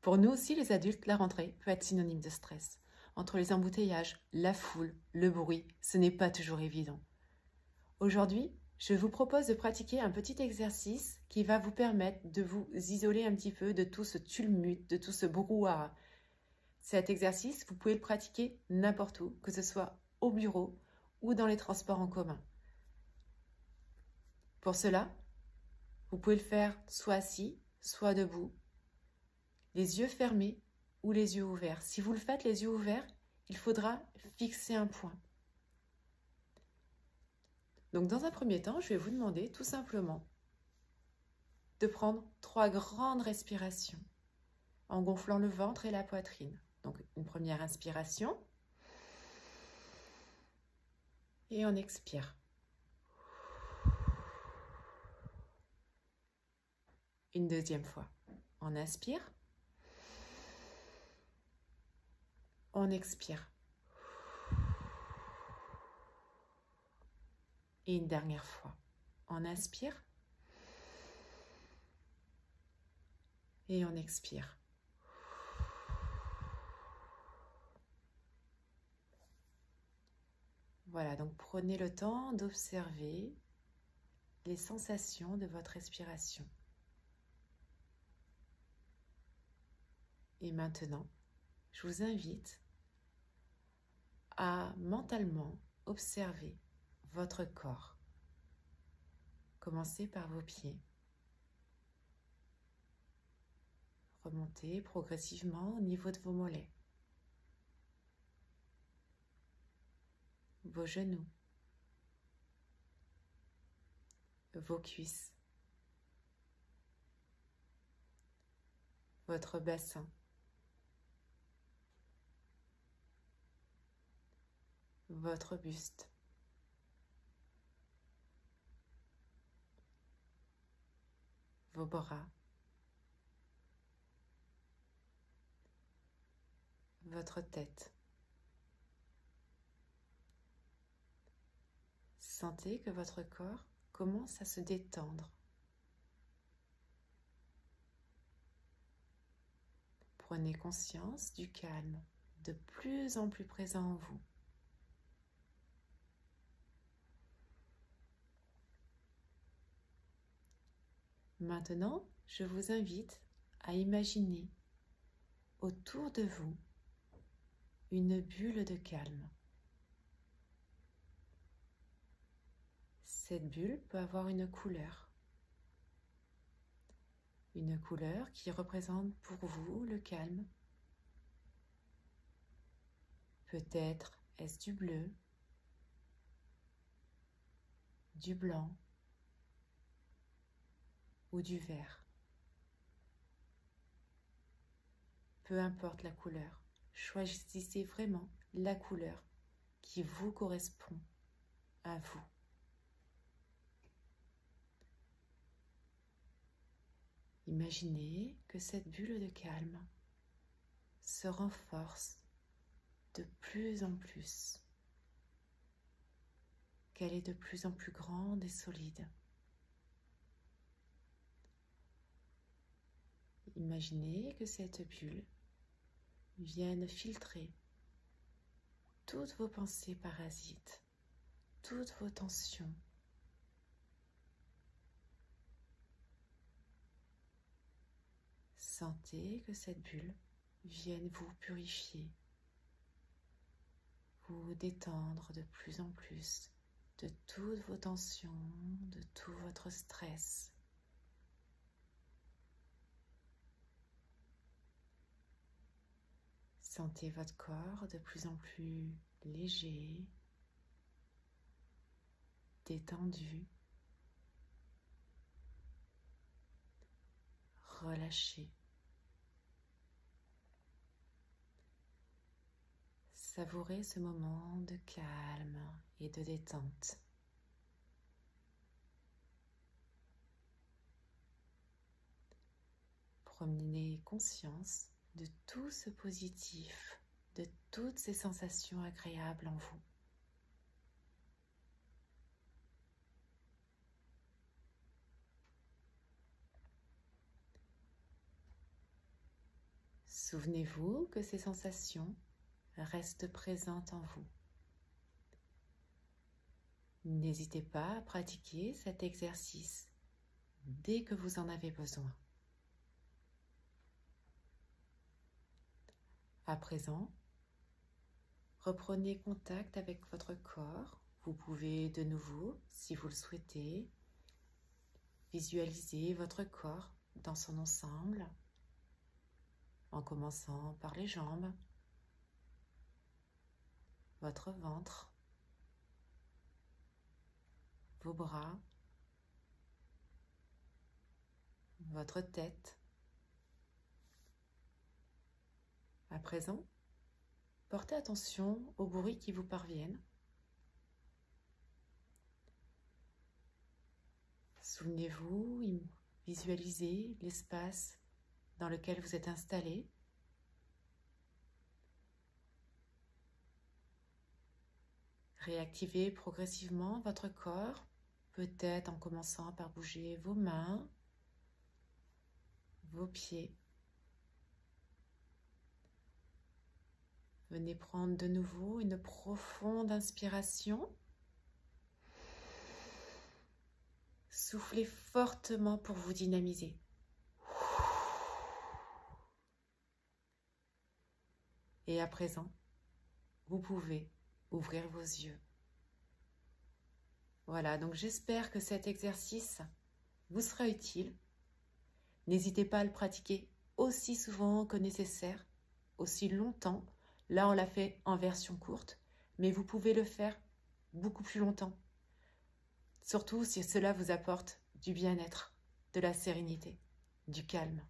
Pour nous aussi, les adultes, la rentrée peut être synonyme de stress. Entre les embouteillages, la foule, le bruit, ce n'est pas toujours évident. Aujourd'hui, je vous propose de pratiquer un petit exercice qui va vous permettre de vous isoler un petit peu de tout ce tumulte, de tout ce brouhaha. Cet exercice, vous pouvez le pratiquer n'importe où, que ce soit au bureau ou dans les transports en commun. Pour cela, vous pouvez le faire soit assis, soit debout, les yeux fermés ou les yeux ouverts. Si vous le faites les yeux ouverts, il faudra fixer un point. Donc dans un premier temps, je vais vous demander tout simplement de prendre 3 grandes respirations en gonflant le ventre et la poitrine. Donc une première inspiration et on expire. Une deuxième fois. On inspire. On expire. Et une dernière fois. On inspire. Et on expire. Voilà, donc prenez le temps d'observer les sensations de votre respiration. Et maintenant, je vous invite à mentalement observer votre corps. Commencez par vos pieds. Remontez progressivement au niveau de vos mollets, vos genoux, vos cuisses, votre bassin, votre buste, vos bras, votre tête. Sentez que votre corps commence à se détendre. Prenez conscience du calme de plus en plus présent en vous. Maintenant, je vous invite à imaginer autour de vous une bulle de calme. Cette bulle peut avoir une couleur qui représente pour vous le calme. Peut-être est-ce du bleu, du blanc ou du vert. Peu importe la couleur, choisissez vraiment la couleur qui vous correspond à vous. Imaginez que cette bulle de calme se renforce de plus en plus, qu'elle est de plus en plus grande et solide. Imaginez que cette bulle vienne filtrer toutes vos pensées parasites, toutes vos tensions. Sentez que cette bulle vienne vous purifier, vous détendre de plus en plus de toutes vos tensions, de tout votre stress. Sentez votre corps de plus en plus léger, détendu, relâché. Savourez ce moment de calme et de détente. Prenez conscience de tout ce positif, de toutes ces sensations agréables en vous. Souvenez-vous que ces sensations restent présentes en vous. N'hésitez pas à pratiquer cet exercice dès que vous en avez besoin. À présent, reprenez contact avec votre corps. Vous pouvez de nouveau, si vous le souhaitez, visualiser votre corps dans son ensemble, en commençant par les jambes, votre ventre, vos bras, votre tête. À présent, portez attention aux bruits qui vous parviennent. Souvenez-vous, visualisez l'espace dans lequel vous êtes installé. Réactivez progressivement votre corps, peut-être en commençant par bouger vos mains, vos pieds. Venez prendre de nouveau une profonde inspiration. Soufflez fortement pour vous dynamiser. Et à présent, vous pouvez ouvrir vos yeux. Voilà, donc j'espère que cet exercice vous sera utile. N'hésitez pas à le pratiquer aussi souvent que nécessaire, aussi longtemps. Là, on l'a fait en version courte, mais vous pouvez le faire beaucoup plus longtemps. Surtout si cela vous apporte du bien-être, de la sérénité, du calme.